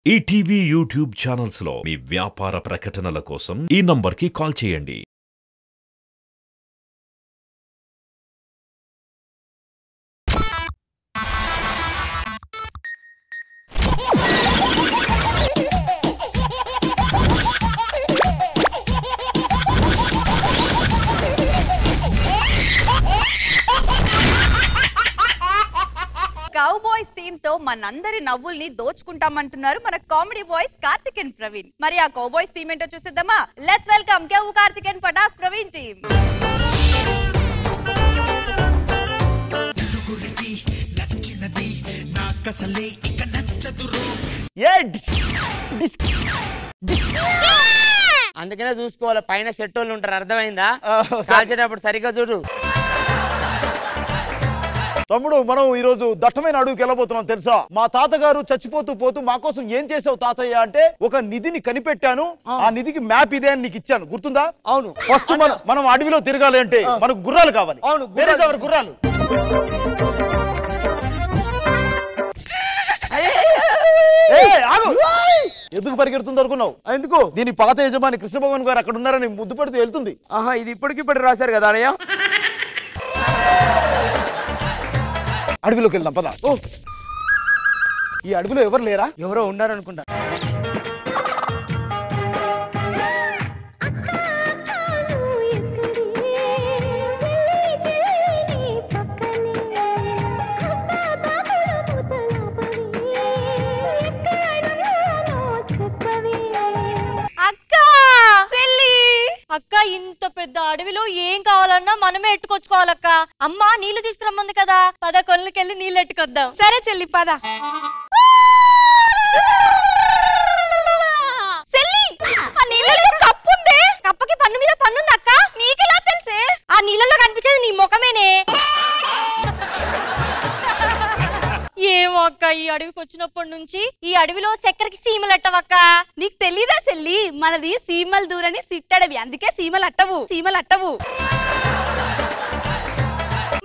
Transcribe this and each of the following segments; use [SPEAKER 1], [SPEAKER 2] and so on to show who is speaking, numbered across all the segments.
[SPEAKER 1] ETV YouTube channels లో మీ వ్యాపార ప్రకటనల కోసం ఈ నంబర్కి కాల్ చేయండి.
[SPEAKER 2] కౌబాయ్స్ థీమ్ తో మనందరి నవ్వుల్ని దోచుకుంటామంటున్నారు మన comedy boys Karthik and Praveen. మరి ఆ కౌబాయ్స్ థీమ్ ఏంటో చూసేద్దామా? లెట్స్ వెల్కమ్ కేవు కార్తిక్ అండ్ పటాస్ ప్రవీణ్ టీమ్.
[SPEAKER 3] అందుకనే చూసుకోవాలి, పైన సెట్ వాళ్ళు ఉంటారు, అర్థమైందా? కాల్చేటప్పుడు సరిగ్గా చూడు.
[SPEAKER 4] తమ్ముడు, మనం ఈ రోజు దట్టమైన అడుగుకి వెళ్ళబోతున్నాం తెలుసా? మా తాతగారు చచ్చిపోతూ పోతూ మా కోసం ఏం చేసావు తాతయ్య అంటే, ఒక నిధిని కనిపెట్టాను, ఆ నిధికి మ్యాప్ ఇదే అని నీకు ఇచ్చాను, గుర్తుందా? అవును. ఫస్ట్ మనం అడవిలో తిరగాలి అంటే మనకు గుర్రాలు కావాలి. అవును, గుర్రాలు. ఎందుకు పరిగెడుతుంది అనుకున్నావు? ఎందుకు? దీని పాత యజమాని కృష్ణ భగవాన్ గారు అక్కడ ఉన్నారని ముద్దు పడుతూ వెళ్తుంది.
[SPEAKER 3] ఆహా, ఇది ఇప్పటికిప్పుడు రాశారు కదా అన్నయ్య.
[SPEAKER 4] అడవిలోకి వెళ్దాం పద. ఈ అడవిలో ఎవరు లేరా?
[SPEAKER 3] ఎవరో ఉన్నారనుకుంటా.
[SPEAKER 5] అక్క, ఇంత పెద్ద అడవిలో ఏం కావాలన్నా మనమే ఎట్టుకొచ్చుకోవాలక్క. అమ్మ నీళ్లు తీసుకురమ్మంది కదా, పద కొళ్ళకెళ్ళి నీళ్ళు ఎట్టుకొద్దాం.
[SPEAKER 2] సరే చెల్లి పద.
[SPEAKER 5] కప్పుందే, కప్పకి పన్ను మీద పన్నుంది అక్క. నీకెలా తెలుసే? ఆ నీళ్ళలో కనిపించేది నీ ముఖమేనే. ఏమో అక్క, ఈ అడవికి వచ్చినప్పటి నుంచి ఈ అడవిలో చక్కెరకి సీమలు అట్టవక్క.
[SPEAKER 2] నీకు తెలీదా చెల్లి? మనది సీమల దూరని సిట్టడవి, అందుకే సీమలు అట్టవు.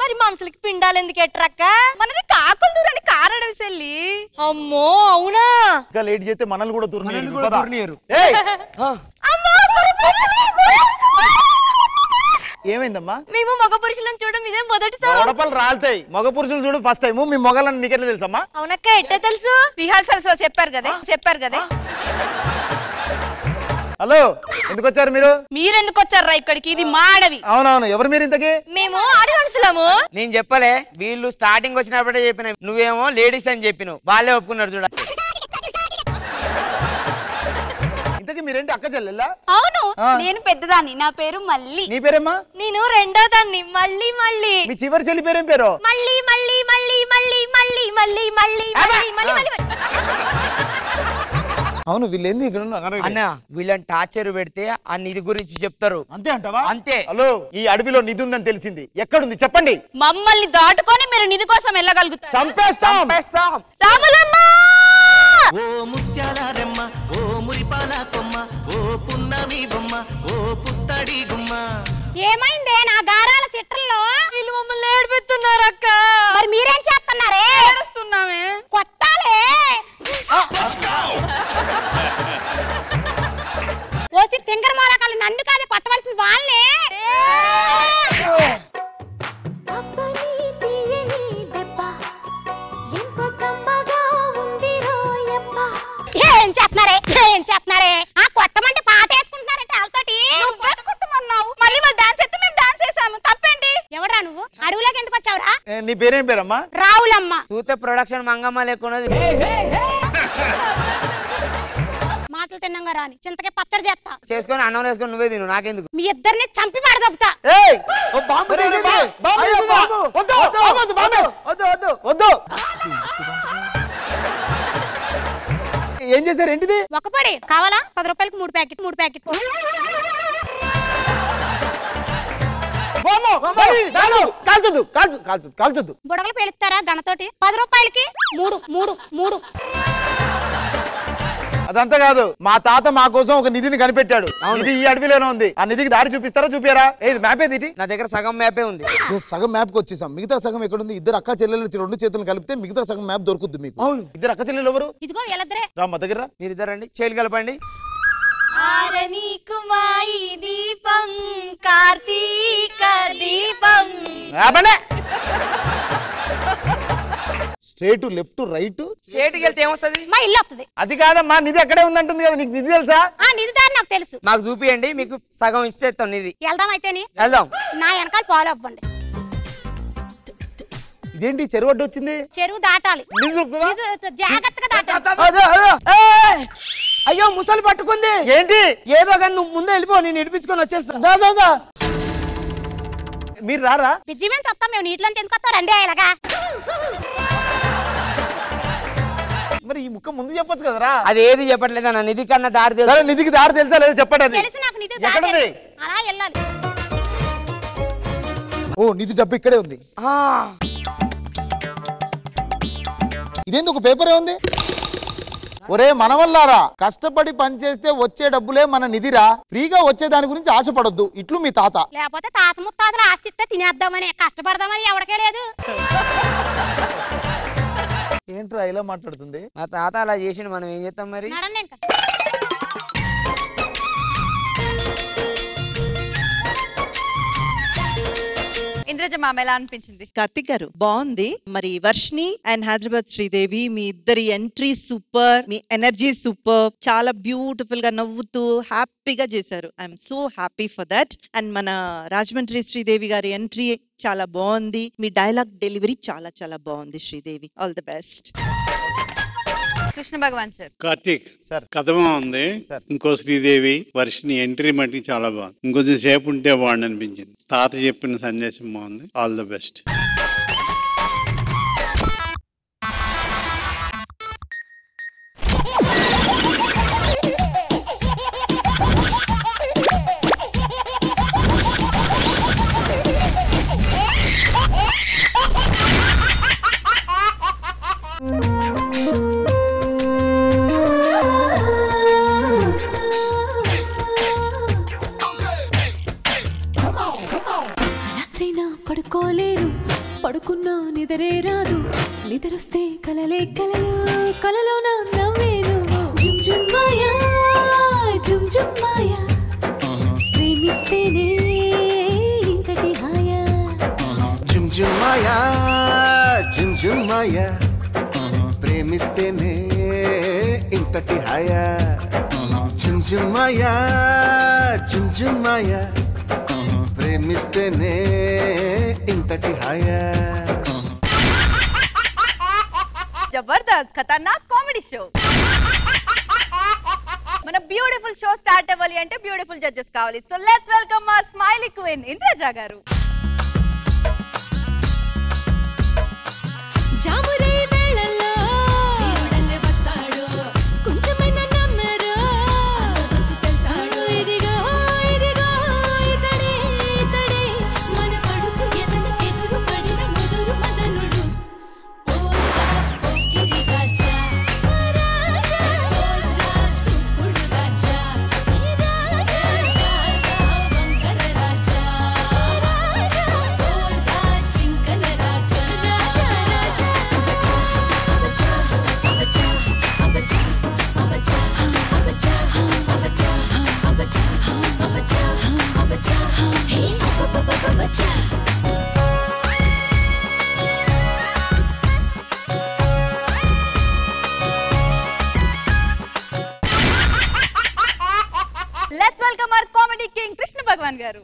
[SPEAKER 5] మరి మనుషులకి పిండాలు ఎందుకు ఎట్టరక్క?
[SPEAKER 2] మనది కాకుల దూరని కారడవి చెల్లి.
[SPEAKER 5] అమ్మో, అవునా?
[SPEAKER 4] ఇంకా లేట్ చేస్తే మనల్ని కూడా తుర్నియరు. ఏమైందమ్మా?
[SPEAKER 5] మేము మగ పురుషులను చూడడం ఇదే మొదటిసారి.
[SPEAKER 4] గొడపలు రాలుతాయి, మగ పురుషులు చూడు ఫస్ట్ టైం. మీ మొగలని నీకెట్లా తెలుసమ్మా?
[SPEAKER 5] అవునక్క, ఎట్లా తెలుసు?
[SPEAKER 2] రిహార్సల్స్ లో చెప్పారు కదా.
[SPEAKER 4] హలో, ఎందుకు వచ్చారు మీరు?
[SPEAKER 2] మీరెందుకు వచ్చారా ఇక్కడికి? ఇది మా అడవి.
[SPEAKER 4] అవునవును, ఎవరు మీరు ఇంతకి?
[SPEAKER 5] మేము ఆడవలసలము.
[SPEAKER 3] నేను చెప్పలే, వీళ్ళు స్టార్టింగ్ వచ్చినప్పుడే చెప్పిన, నువ్వేమో లేడీస్ అని చెప్పినావు, వాళ్ళే ఒప్పుకున్నారు చూడ.
[SPEAKER 4] ఇంతకి మీరేంటి అక్క చెల్లెల్లా?
[SPEAKER 2] అవును, నేను పెద్దదాన్ని, నా పేరు మల్లి.
[SPEAKER 4] నీ పేరేమ్మా?
[SPEAKER 5] నేను రెండో దాన్ని, మళ్ళీ.
[SPEAKER 4] మీ చివరి చెల్లి పేరేం పేరు?
[SPEAKER 5] మళ్ళీ.
[SPEAKER 4] అవును, వీళ్ళు ఏంది ఇక్కడ
[SPEAKER 3] అన్న, వీళ్ళని టార్చర్ పెడితే ఆ నిధి గురించి చెప్తారు.
[SPEAKER 4] అంతే అంటావా?
[SPEAKER 3] అంతే.
[SPEAKER 4] హలో, ఈ అడవిలో నిధి ఉందని తెలిసింది, ఎక్కడుంది చెప్పండి.
[SPEAKER 2] మమ్మల్ని దాటుకొని మీరు నిధి కోసం వెళ్ళగలుగుతారు.
[SPEAKER 4] చంపేస్తాం.
[SPEAKER 2] రాములమ్మ!
[SPEAKER 6] ఓ ముత్యాల రెమ్మ, ఓ మురిపాల కొమ్మ, ఓ పున్నమి బొమ్మ, ఓ పుత్తడి గుమ్మ.
[SPEAKER 5] ఏమైందే నా గారాల చిట్రల్లో? వీళ్ళు మమ్మల్ని ఏడిపిస్తున్నారు అక్క. మరి మీరేం చేస్తున్నారే?
[SPEAKER 2] ఏడుస్తున్నామే.
[SPEAKER 5] కొట్టాలే. ఓసి తింగర మాలకాలు, నన్ను కాదే కొట్టవలసింది వాళ్ళే. ఏం చేస్తున్నారే? ఆ కొట్టమంటే పాట వేసుకుంటున్నారంటే వాళ్ళతోటి.
[SPEAKER 2] కొట్టమన్నావు, మళ్ళీ వాళ్ళు డాన్స్ చేస్తే మేము డాన్స్ చేసాము, తప్పేంటి?
[SPEAKER 5] ఎవరా నువ్వు? అడవులోకి ఎందుకు వచ్చావురా?
[SPEAKER 4] నీ పేరేం పేరమ్మా?
[SPEAKER 5] రావులమ్మ.
[SPEAKER 3] చూస్తే ప్రొడక్షన్ మంగమ్మ లేకున్నది.
[SPEAKER 5] మాటలు తిన్నంగా రాని చింతకే పచ్చడి చేస్తా.
[SPEAKER 3] చేసుకొని అన్నం వేసుకొని నువ్వే తిను, నాకెందుకు?
[SPEAKER 5] మీ ఇద్దరిని చంపి పడదొబ్బుతా.
[SPEAKER 4] వద్దు. ఏం చేశారు? ఏంటిది?
[SPEAKER 5] ఒక పడి కావాలా? 10 రూపాయలకి 3 ప్యాకెట్.
[SPEAKER 4] కాల్చొద్దు.
[SPEAKER 5] బుడగలు పేలుస్తారా గణతోటి? 10 రూపాయలకి 3.
[SPEAKER 4] అదంతా కాదు, మా తాత మా కోసం ఒక నిధిని కనిపెట్టాడు. ఇది ఈ అడవిలోనే ఉంది. ఆ నిధికి దారి చూపిస్తారా? చూపియారా? ఏది మ్యాప్ ఏది?
[SPEAKER 3] నా దగ్గర సగం మ్యాపే ఉంది.
[SPEAKER 7] సగం మ్యాప్ కి వచ్చేసాం. మిగతా సగం ఎక్కడుంది? ఇద్దరు అక్క చెల్లెలు 2 చేతులు కలిపితే మిగతా సగం మ్యాప్ దొరుకుద్ది మీకు.
[SPEAKER 4] అవును, ఇద్దరు అక్క చెల్లెలు ఎవరు?
[SPEAKER 5] ఇదిగో వీళ్ళిద్దరే.
[SPEAKER 4] రా మా దగ్గర.
[SPEAKER 3] మీరిద్దరండి చేతులు కలపండి.
[SPEAKER 5] ఆరనీకు మాయి దీపం కార్తీక దీపం.
[SPEAKER 7] Straight left right.
[SPEAKER 3] స్ట్రేట్కి వెళ్తే ఏమొస్తుంది?
[SPEAKER 5] మా ఇల్లు వస్తుంది.
[SPEAKER 4] అది కాదమ్మా, నిధి అక్కడే ఉందంటుంది కదా, నీకు నిధి తెలుసా?
[SPEAKER 5] నిధి దారి నాకు తెలుసు.
[SPEAKER 3] మాకు చూపియండి, మీకు సగం ఇచ్చేస్తాం నిధి.
[SPEAKER 5] వెళ్దాం అయితేని.
[SPEAKER 3] వెళ్దాం.
[SPEAKER 5] నా వెనకాల ఫాలో అవ్వండి.
[SPEAKER 4] ఇదేంటి చెరువు అడ్డు వచ్చింది?
[SPEAKER 5] చెరువు దాటాలి.
[SPEAKER 4] నిధి దొరుకుతుందా?
[SPEAKER 5] జాగ్రత్తగా దాటాలి.
[SPEAKER 3] అయ్యో ముసలి పట్టుకుంది.
[SPEAKER 4] ఏంటి?
[SPEAKER 3] ఏదో కానీ నువ్వు ముందే వెళ్ళిపో, నేను ఇడిపించుకొని వచ్చేస్తా.
[SPEAKER 4] మీరు రారా?
[SPEAKER 5] బిజ్జి మేము చెప్తాం, మేము నీటిలో ఎందుకు వస్తాం రండి ఇలాగా.
[SPEAKER 4] మరి ఈ ముక్క ముందు చెప్పొచ్చు కదరా?
[SPEAKER 3] అది ఏది చెప్పట్లేదు అన్న, నిధి కన్నా దారి తెలుసు.
[SPEAKER 4] సరే, నిధికి దారి తెలుసా లేదు చెప్పండి. అది
[SPEAKER 5] తెలుసు నాకు, నిధి
[SPEAKER 4] ఎక్కడుంది?
[SPEAKER 5] అలా వెళ్ళాలి.
[SPEAKER 7] ఓ నిధి డబ్బు ఇక్కడే ఉంది. ఇదేంది ఒక పేపరే ఉంది? ఒరే మనవల్లారా, కష్టపడి పనిచేస్తే వచ్చే డబ్బులే మన నిధిరా. ఫ్రీగా వచ్చే దాని గురించి ఆశపడొద్దు. ఇట్లు మీ తాత.
[SPEAKER 5] లేకపోతే తాత ముత్తాతల ఆస్తి ఇస్తే తినేద్దామని, కష్టపడదామని ఎవరికే లేదు.
[SPEAKER 4] ఏంట్రా ఇలా మాట్లాడుతుంది?
[SPEAKER 3] మా తాత అలా చేసిండు, మనం ఏం చేస్తాం మరి?
[SPEAKER 5] నడండి ఇంకా.
[SPEAKER 2] ఇంద్రజ మామ ఎలా అనిపించింది?
[SPEAKER 8] కార్తిక్ గారు బాగుంది. మరి వర్షిని అండ్ హైదరాబాద్ శ్రీదేవి, మీ ఇద్దరి ఎంట్రీ సూపర్, మీ ఎనర్జీ సూపర్, చాలా బ్యూటిఫుల్ గా నవ్వుతూ హ్యాపీగా చేశారు. I'm so happy for that. And మన రాజమండ్రి శ్రీదేవి గారి ఎంట్రీ చాలా బాగుంది. మీ డైలాగ్ డెలివరీ చాలా చాలా బాగుంది Sridevi. All the best.
[SPEAKER 2] Krishna Bhagavan sir.
[SPEAKER 9] Karthik sir కథ బాగుంది. ఇంకో శ్రీదేవి వర్షిని ఎంట్రీ మట్టి చాలా బాగుంది. ఇంకొంచెం సేపు ఉంటే బాగుంది అనిపించింది. తాత చెప్పిన సందేశం బాగుంది. All the best.
[SPEAKER 10] పడుకోలేను, పడుకున్నా నిద్రే రాదు, నిద్రొస్తే కలలే కలలు, కలలో నా నవ్వేను. జుమ్ జుమ్ మాయా, జుమ్ జుమ్ మాయా, ప్రేమిస్తేనే ఇంతటి హాయా.
[SPEAKER 6] జుమ్ జుమ్ మాయా, జుమ్ జుమ్ మాయా, ప్రేమిస్తేనే ఇంతటి హాయా. జుమ్ జుమ్ మాయా, జుమ్ జుమ్ మాయా, ప్రేమిస్తేనే ఇంతటి హాయా.
[SPEAKER 2] Jabardasth Khatarnak comedy show. మన బ్యూటిఫుల్ షో స్టార్ట్ అవ్వాలి అంటే బ్యూటిఫుల్ జడ్జెస్ కావాలి. సో లెట్స్ వెల్కమ్ మా స్మైలీ క్వీన్ ఇంద్రజ గారు.
[SPEAKER 10] జామురే వేళల్లో వీరుడల్లే వస్తాడు, కొంచెమైన నమ్మరు దోచుకెళ్తాడు. ఇదిగో ఇదిగో ఇతడే ఇతడే, మన పడుచు ఎదురు పడిన ముదురు మదనుడు. ఓరా పోకిరి రాజా, రాజా ఓరా తుక్కుడు రాజా, రాజా రాజా వంకర రాజా, రాజా ఓరా చింకన రాజా, రాజా రాజా అబచా అబచా అబచా అబచా అబచా అబచా అబచా అబచా అబచా హే అబచా.
[SPEAKER 2] Let's welcome our comedy king Krishna Bhagavan గారు.